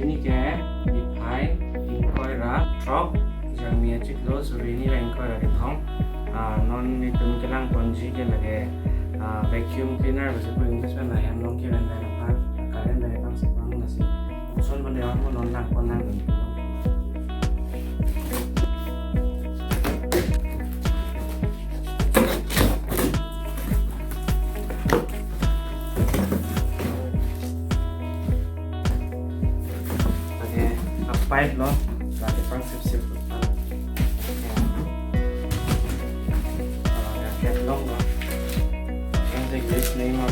ini ke dipai ingkoi ra drop yang mia ciklo suri ini ra ingkoi ra thong non ni tum kelang ponji ke lage vacuum cleaner bese ko English में नया नॉन के बंदा है ना kalian dari bang sepang nasi usul benda orang non lang konang pipe lo lagi pang sip ya get long lo yang saya guys name lo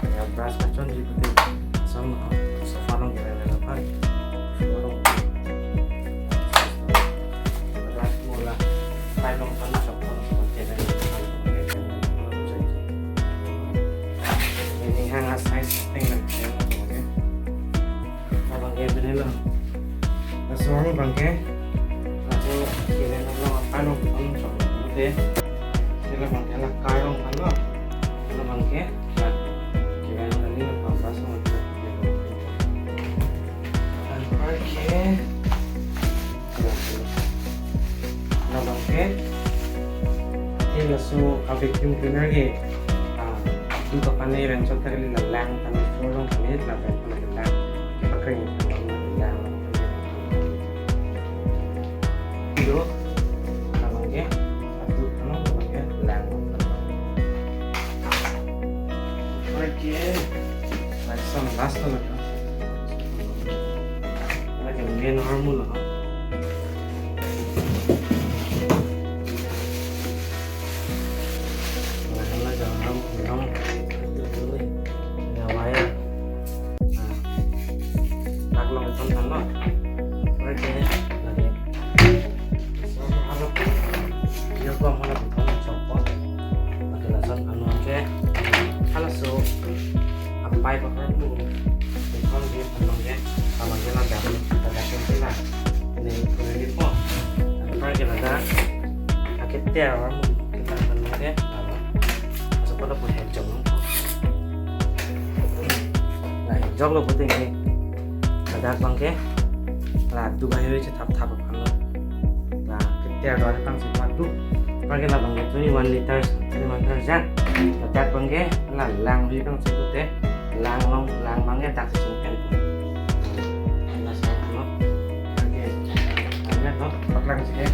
ya beras macam gitu sama sofa lo kira-kira apa beras mula pipe long kan hangat size tinggal oke kalau kayak begini loh langsung bangke langsung kira lo apa lo coba oke kira bangke lah karung kan lo kalau bangke kira lo ini apa semua dan oke lo bangke ini langsung vacuum cleaner ke itu kapan nih rencot kali lalang tanah folong kali lalang lalang kita kering lalang itu lamangnya satu tanah lamangnya lalang oke langsung last lah lagi mungkin normal lah pipe apa itu kalau dia penuhnya kalau dia ada sila ini ini po kalau kita ada akhirnya orang kita penuhnya masuk pada pun hijau nah hijau lo penting ni ada bangke lah tu bayu je tap apa lo nah kita ada pang sepatu kalau kita bangke 21 liters 21 jan ada bangke lah lang dia kan sebutnya lang mangnya tak sesuaikan nah sama oke karena toh paklang sih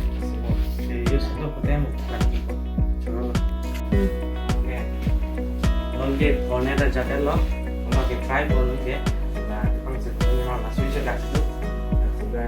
serius itu putem lagi coba oke nolge phone ada jaket lo pakai try phone ke nah pang sebetulnya masih bisa dak situ sudah